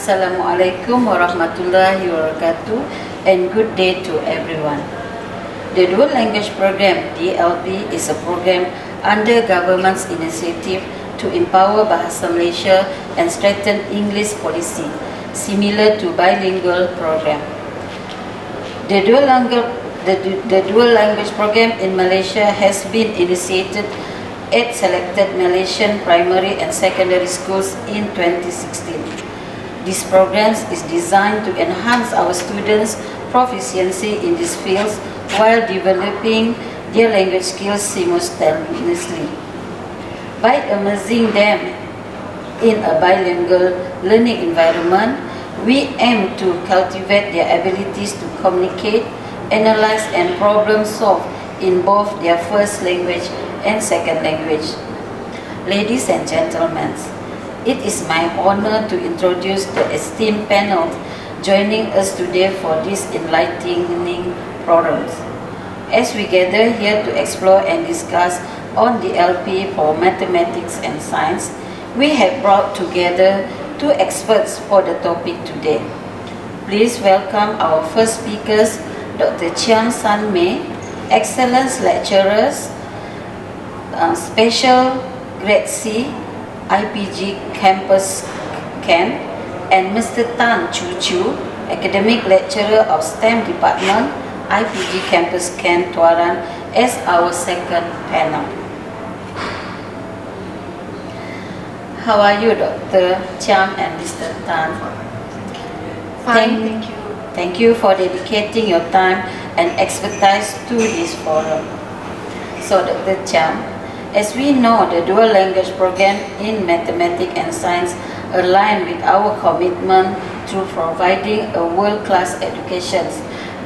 Assalamualaikum warahmatullahi wabarakatuh and good day to everyone. The Dual Language Program DLP is a program under government's initiative to empower Bahasa Malaysia and strengthen English policy, similar to bilingual program. The Dual Language Program in Malaysia has been initiated at selected Malaysian primary and secondary schools in 2016. This program is designed to enhance our students' proficiency in these fields while developing their language skills simultaneously. By immersing them in a bilingual learning environment, we aim to cultivate their abilities to communicate, analyze and problem solve in both their first language and second language. Ladies and gentlemen, it is my honor to introduce the esteemed panel joining us today for this enlightening programs. As we gather here to explore and discuss on the DLP for mathematics and science, we have brought together two experts for the topic today. Please welcome our first speakers, Dr. Chiam Sun May, Excellence Lecturers, Special Grade C, IPG Kampus Kent, and Mr. Cho Chiew, Academic Lecturer of STEM Department, IPG Kampus Kent, Tuaran, as our second panel. How are you, Dr. Chiam and Mr. Tan? Fine, thank you. Thank you for dedicating your time and expertise to this forum. So, Dr. Chiam, as we know, the dual language program in mathematics and science align with our commitment to providing a world-class education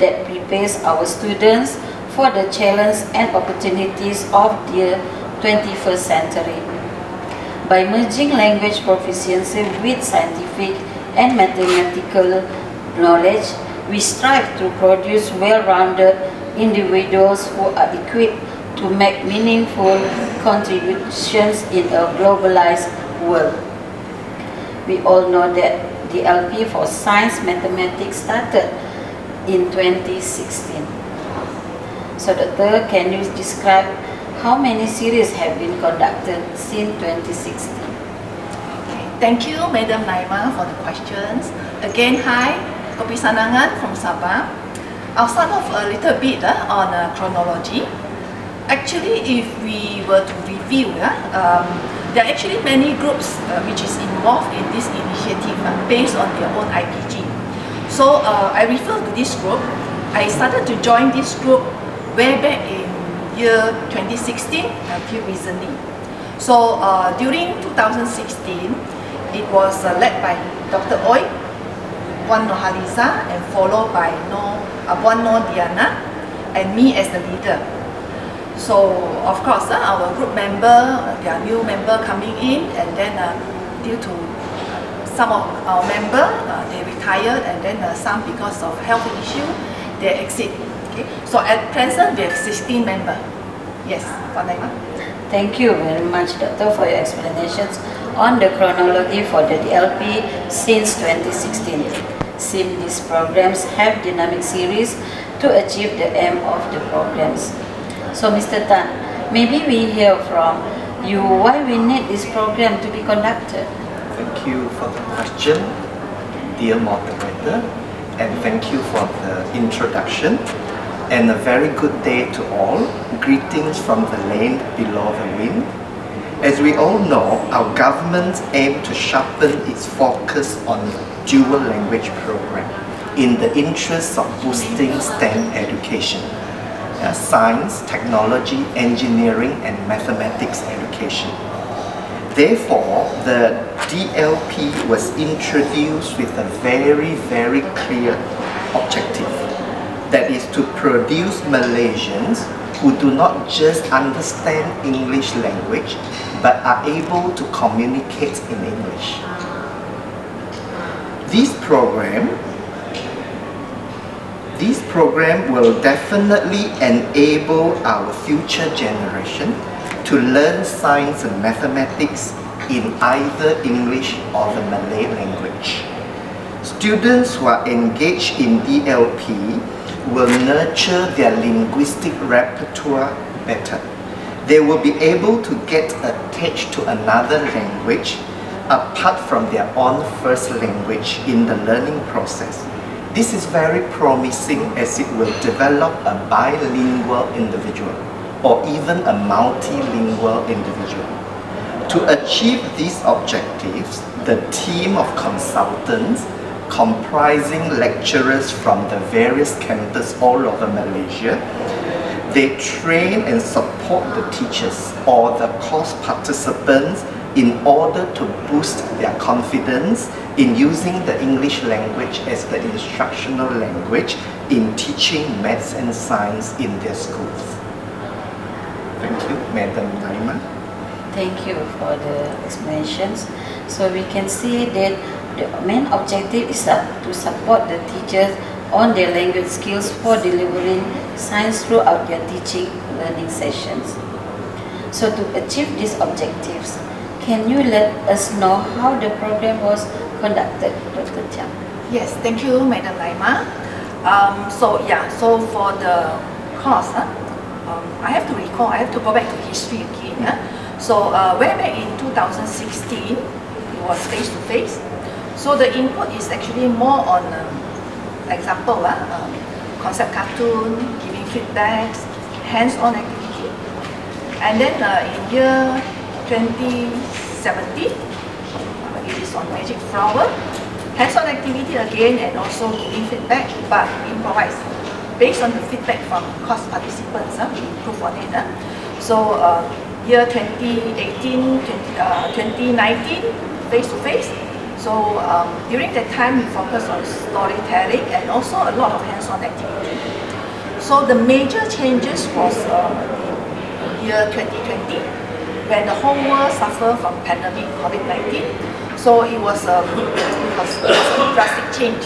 that prepares our students for the challenges and opportunities of the 21st century. By merging language proficiency with scientific and mathematical knowledge, we strive to produce well-rounded individuals who are equipped to make meaningful contributions in a globalized world. We all know that the DLP for science mathematics started in 2016. So, Doctor, can you describe how many series have been conducted since 2016? Okay. Thank you, Madam Naima, for the questions. Again, hi, Kopi Sanangan from Sabah. I'll start off a little bit on chronology. Actually, if we were to review, there are actually many groups which is involved in this initiative based on their own IPG. So I refer to this group. I started to join this group way back in year 2016 until recently. So during 2016, it was led by Dr. Oi, Puan Nohaliza, and followed by Puan Noh Diana, and me as the leader. So of course, our group member, there are new member coming in, and then due to some of our member, they retired, and then some because of health issue, they exit. Okay. So at present, we have 16 members. Yes, Puan Naima. Thank you very much, Doctor, for your explanations on the chronology for the DLP since 2016. Since these programs have dynamic series to achieve the aim of the programs. So, Mr. Tan, maybe we hear from you why we need this program to be conducted. Thank you for the question, dear moderator, and thank you for the introduction. And a very good day to all. Greetings from the land below the wind. As we all know, our government aims to sharpen its focus on the dual language program in the interest of boosting STEM education. Science, technology, engineering and mathematics education. Therefore, the DLP was introduced with a very clear objective, that is to produce Malaysians who do not just understand English language but are able to communicate in English. This program will definitely enable our future generation to learn science and mathematics in either English or the Malay language. students who are engaged in DLP will nurture their linguistic repertoire better. They will be able to get attached to another language apart from their own first language in the learning process. This is very promising as it will develop a bilingual individual or even a multilingual individual. To achieve these objectives, the team of consultants comprising lecturers from the various campuses all over Malaysia, they train and support the teachers or the course participants in order to boost their confidence in using the English language as the instructional language in teaching maths and science in their schools. Thank you, Madam Naima. Thank you for the explanations. So we can see that the main objective is to support the teachers on their language skills for delivering science throughout their teaching learning sessions. So to achieve these objectives, can you let us know how the program was conducted, Dr. Chiam? Yes, thank you, Madam Naima. So for the course, I have to recall, I have to go back to history again. So way back in 2016, it was face-to-face. So the input is actually more on example, concept cartoon, giving feedbacks, hands-on activity. And then in year 2017, it is on Magic Flower, hands-on activity again and also giving feedback, but improvised. Based on the feedback from course participants, we improve on it. So year 2018, 2019, face-to-face. So during that time, we focused on storytelling and also a lot of hands-on activity. So the major changes was in year 2020, when the whole world suffered from pandemic COVID-19. So it was a drastic change.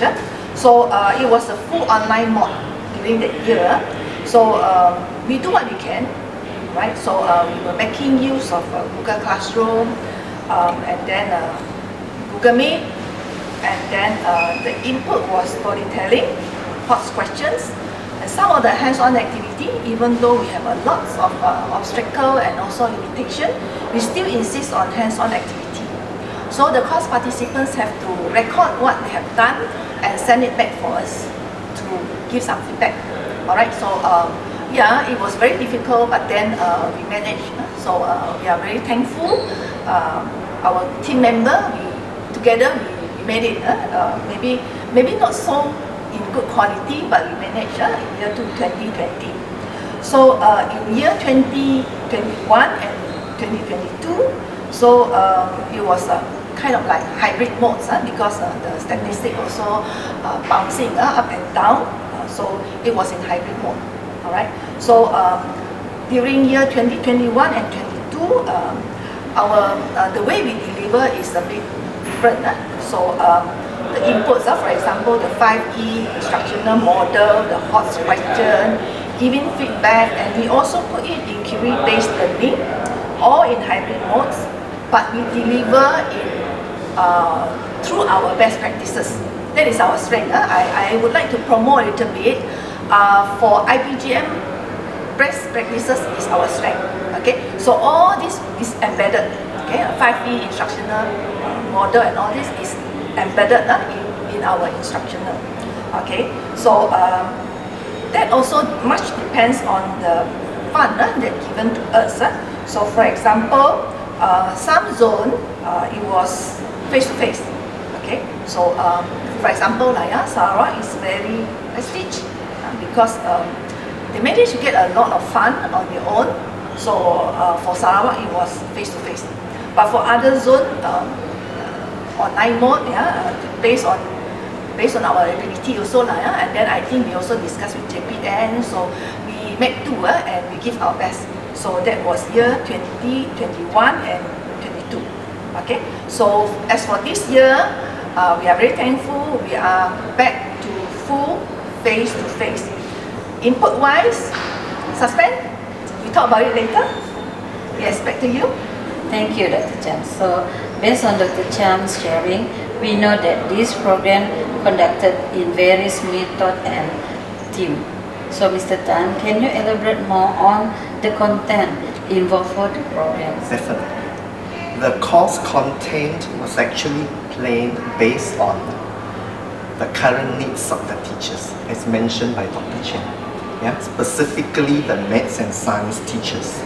So it was a full online mode during that year. So we do what we can, right? So we were making use of Google Classroom and then Google Meet, and then the input was storytelling, hot questions, and some of the hands-on activity. Even though we have a lot of obstacle and also limitation, we still insist on hands-on activity. So the course participants have to record what they have done and send it back for us to give some feedback. Alright, so yeah, it was very difficult, but then we managed. So we are very thankful. Our team member, together we made it. Maybe not so in good quality, but we managed in year 2020. So in year 2021 and 2022, so it was kind of like hybrid modes because the statistics also bouncing up and down. So it was in hybrid mode. All right. So during year 2021 and 22, the way we deliver is a bit different. So the inputs, for example, the 5E instructional model, the hot question, giving feedback, and we also put it in query-based learning, all in hybrid modes, but we deliver in through our best practices. That is our strength. I would like to promote a little bit. For IPGM, best practices is our strength. Okay, so all this is embedded. Okay, 5E instructional model and all this is embedded in our instructional. Okay, so that also much depends on the fund that given to us. So for example, some zone it was face-to-face. Okay, so for example, Sarawak is very prestige because they managed to get a lot of fun on their own. So for Sarawak, it was face-to-face. But for other zone, online mode, based on our ability also, and then I think we also discussed with JPN. So we make two and we give our best. So that was year 2021 and 22. Okay. So as for this year, we are very thankful. We are back to full face-to-face. Input-wise, suspend. We talk about it later. Yes, back to you. Thank you, Dr. Chiam. So based on Dr. Chiam's sharing, We know that this program conducted in various method and theme. So Mr. Tan, can you elaborate more on the content involved for the program? Definitely. The course content was actually planned based on the current needs of the teachers, as mentioned by Dr. Chiam. Yeah? Specifically the maths and science teachers.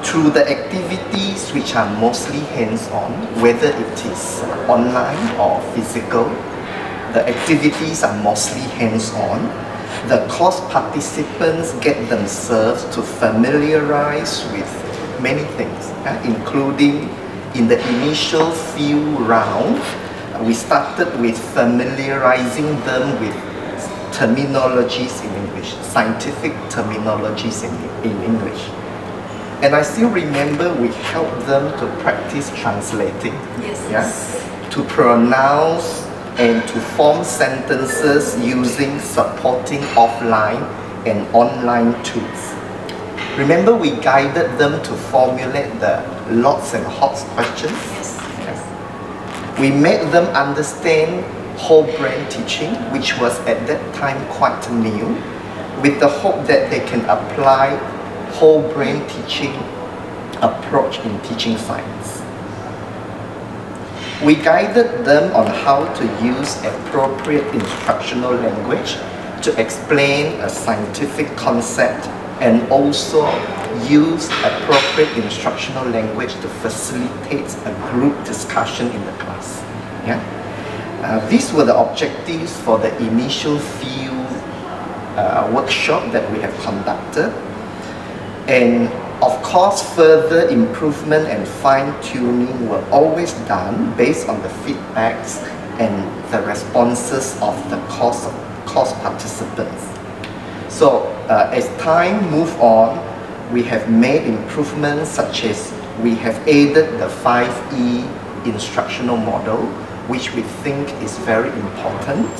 Through the activities which are mostly hands-on, whether it is online or physical, the activities are mostly hands-on. The course participants get themselves to familiarize with many things, including in the initial few rounds, we started with familiarizing them with terminologies in English, scientific terminologies in English. And I still remember we helped them to practice translating, to pronounce and to form sentences using supporting offline and online tools. Remember, we guided them to formulate the lots and hots questions? We made them understand whole brain teaching, which was at that time quite new, with the hope that they can apply whole brain teaching approach in teaching science. We guided them on how to use appropriate instructional language to explain a scientific concept and also use appropriate instructional language to facilitate a group discussion in the class. These were the objectives for the initial few workshops that we have conducted. And of course, further improvement and fine-tuning were always done based on the feedbacks and the responses of the course participants. So as time moved on, we have made improvements such as we have added the 5E instructional model, which we think is very important.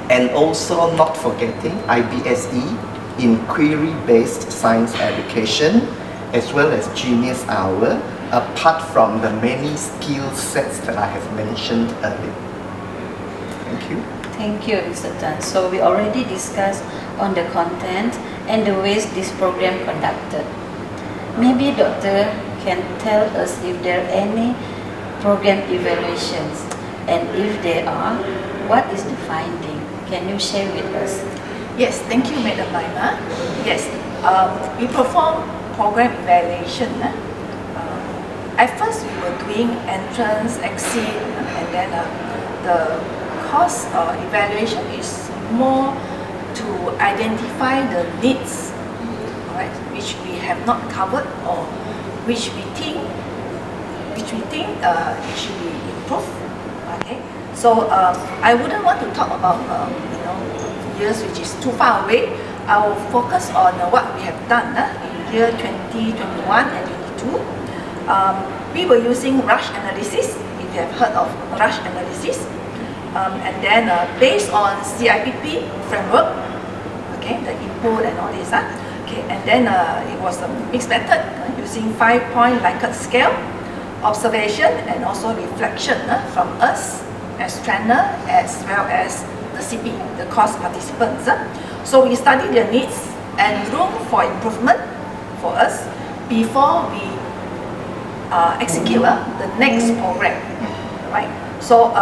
And also not forgetting IBSE, inquiry-based science education, as well as Genius Hour, apart from the many skill sets that I have mentioned earlier. Thank you. Thank you, Mr. Tan. So we already discussed on the content and the ways this program conducted. Maybe Doctor can tell us if there are any program evaluations, and if there are, what is the finding? Can you share with us? Yes, thank you, Madam Naima. Yes, we perform program evaluation. At first, we were doing entrance, exit, and then the course evaluation is more to identify the needs, right, which we have not covered or which we think it should be improved. Okay, so I wouldn't want to talk about years which is too far away. I will focus on what we have done in year 2021 and 22. We were using rush analysis, if you have heard of rush analysis. And then based on CIPP framework, okay, the input and all this. Okay, and then it was a mixed method using 5-point Likert scale, observation and also reflection from us as trainer as well as the CP, the course participants. So we study their needs and room for improvement for us before we execute the next program, right? So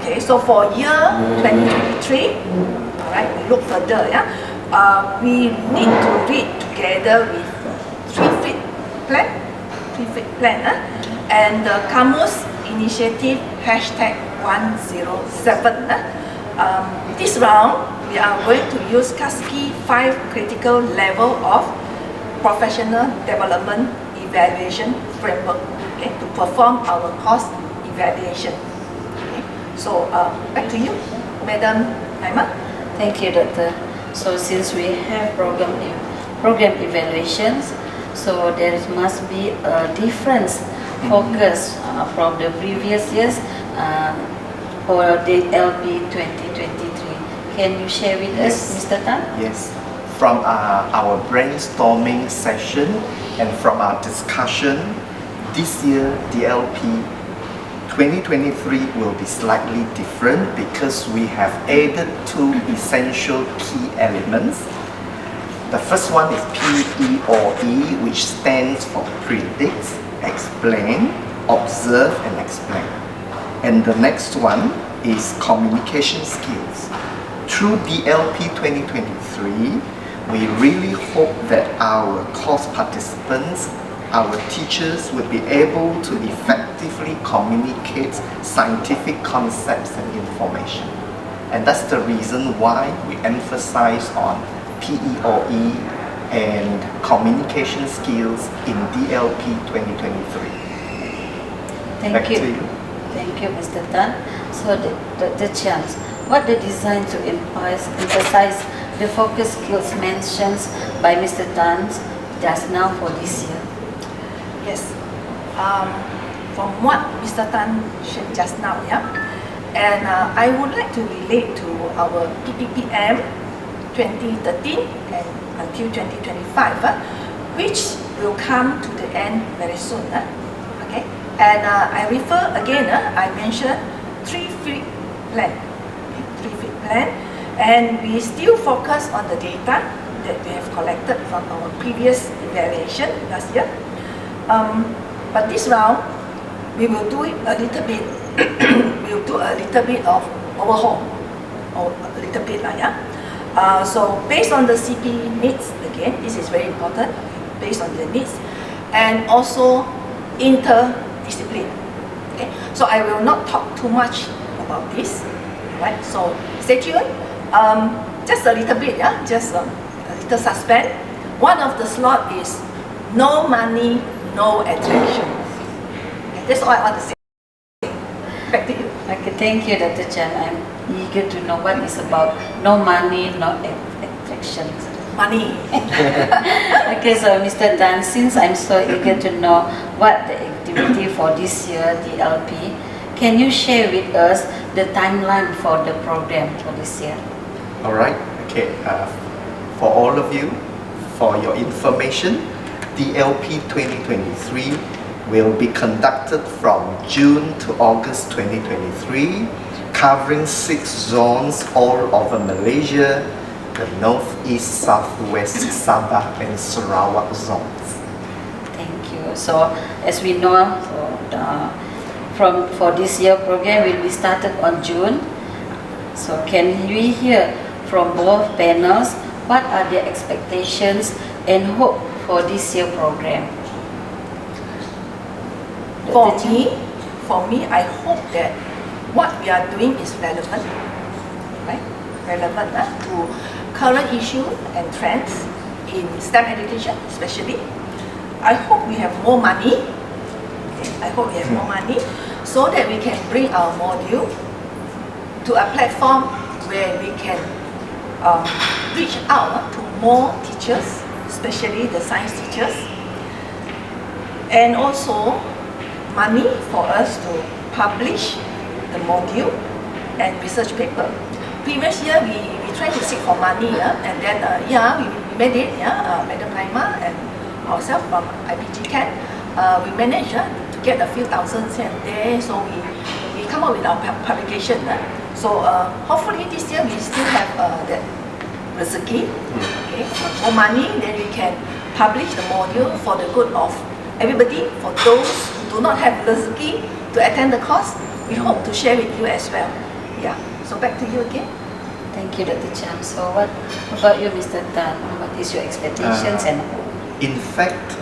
okay, so for year 2023, all right, we look further. We need to read together with three-fit plan, and the Kamus Initiative #107. This round, we are going to use Kasky 5 critical level of professional development evaluation framework, okay, to perform our course evaluation. Okay. So back to you, Madam Naima. Thank you, Doctor. So since we have program evaluations, so there must be a difference focus from the previous years or the DLP 2023. Can you share with us, Mr. Tan? Yes. From our brainstorming session and from our discussion, this year DLP 2023 will be slightly different because we have added two essential key elements. The first one is PEOE, which stands for predict, explain, observe and explain. And the next one is communication skills. Through DLP 2023, we really hope that our course participants, our teachers will be able to effectively communicate scientific concepts and information. And that's the reason why we emphasize on PEOE and communication skills in DLP 2023. Thank you. Thank you, Mr. Tan. So, the chance, what the design to emphasize the focus skills mentioned by Mr. Tan just now for this year? Yes, from what Mr. Tan shared just now, yeah, and I would like to relate to our PPPM 2013 and until 2025, which will come to the end very soon. Okay, and I refer again, I mentioned 3-feet plan, okay, 3-feet plan, and we still focus on the data that we have collected from our previous evaluation last year. But this round, we will do it a little bit. We will do a little bit of overhaul, or a little bit, yeah. So based on the CP needs, again, this is very important. Based on the needs, and also interdiscipline. Okay, so I will not talk too much about this. Right. So stay tuned. Just a little bit, yeah. Just a little suspense. One of the slot is no money, no attraction. Okay, that's all I want to say. Back to you. Okay, thank you, Dr. Chan. I'm eager to know what is about no money, no attraction. Money. Okay, so Mr. Tan, since I'm so eager to know what the activity for this year, DLP, can you share with us the timeline for the program for this year? All right. Okay. For all of you, for your information, DLP 2023 will be conducted from June to August 2023, covering 6 zones all over Malaysia, the North, East, Southwest, Sabah and Sarawak zones. Thank you. So, as we know, for this year program will be started on June. So, can we hear from both panels what are their expectations and hope for this year program? For me, I hope that what we are doing is relevant, right? Relevant to current issues and trends in STEM education, especially. I hope we have more money. Okay? I hope we have more money so that we can bring our module to a platform where we can reach out to more teachers, especially the science teachers, and also money for us to publish the module and research paper. Previous year we tried to seek for money, and then we made it, Madam Naima and ourselves from IPG Kent, we managed to get a few thousands here and there, so we come up with our publication. So hopefully this year we still have that rezeki, okay, more money, then we can publish the module for the good of everybody. For those who do not have rezeki to attend the course, we hope to share with you as well. Yeah. So back to you again. Thank you, Dr. Chiam. So what about you, Mr. Tan? What is your expectations and hope? In fact,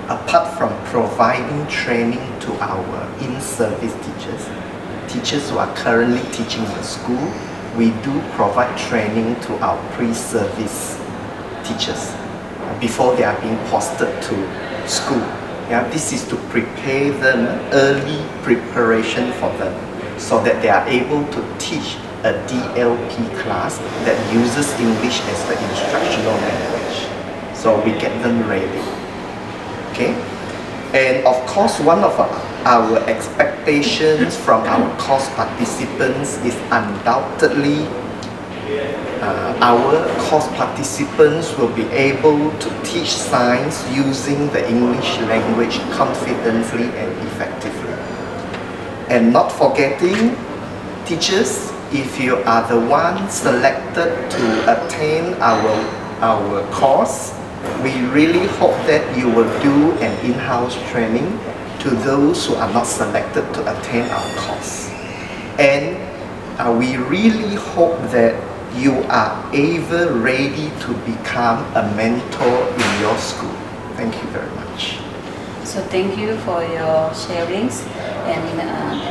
apart from providing training to our in-service teachers who are currently teaching in the school, we do provide training to our pre-service teachers before they are being posted to school. Yeah, this is to prepare them, early preparation for them, so that they are able to teach a DLP class that uses English as the instructional language. So we get them ready. Okay? And of course, one of our expectations from our course participants is undoubtedly our course participants will be able to teach science using the English language confidently and effectively. And not forgetting, teachers, if you are the one selected to attain our course, we really hope that you will do an in-house training to those who are not selected to attain our course. And we really hope that you are ever ready to become a mentor in your school. Thank you very much. So thank you for your sharings and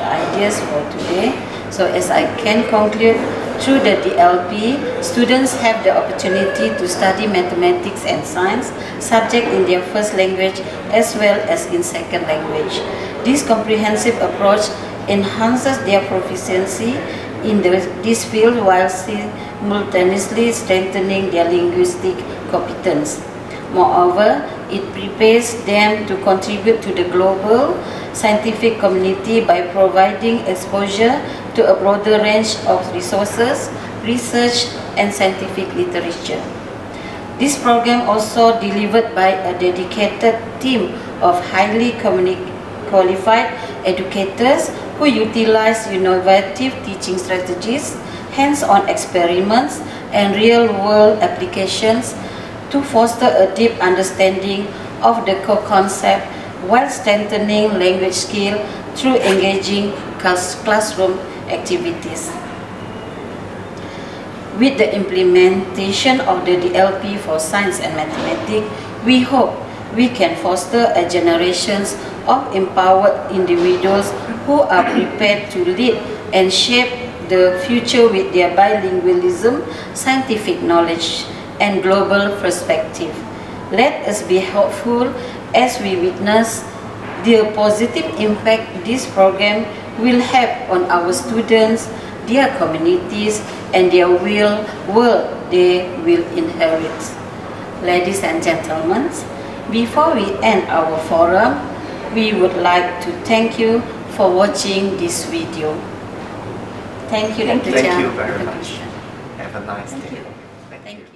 ideas for today. So as I can conclude, through the DLP, students have the opportunity to study mathematics and science subject in their first language as well as in second language. This comprehensive approach enhances their proficiency in this field while simultaneously strengthening their linguistic competence. Moreover, it prepares them to contribute to the global scientific community by providing exposure to a broader range of resources, research, and scientific literature. This program also delivered by a dedicated team of highly qualified educators who utilize innovative teaching strategies, hands-on experiments, and real-world applications to foster a deep understanding of the core concept while strengthening language skill through engaging classroom activities. With the implementation of the DLP for science and mathematics, we hope we can foster a generation of empowered individuals who are prepared to lead and shape the future with their bilingualism, scientific knowledge, and global perspective. Let us be hopeful as we witness the positive impact this program will have on our students, their communities, and their world they will inherit. Ladies and gentlemen, before we end our forum, we would like to thank you for watching this video. Thank you, Dr. Thank Chiam. you very much. Have a nice day. Thank you.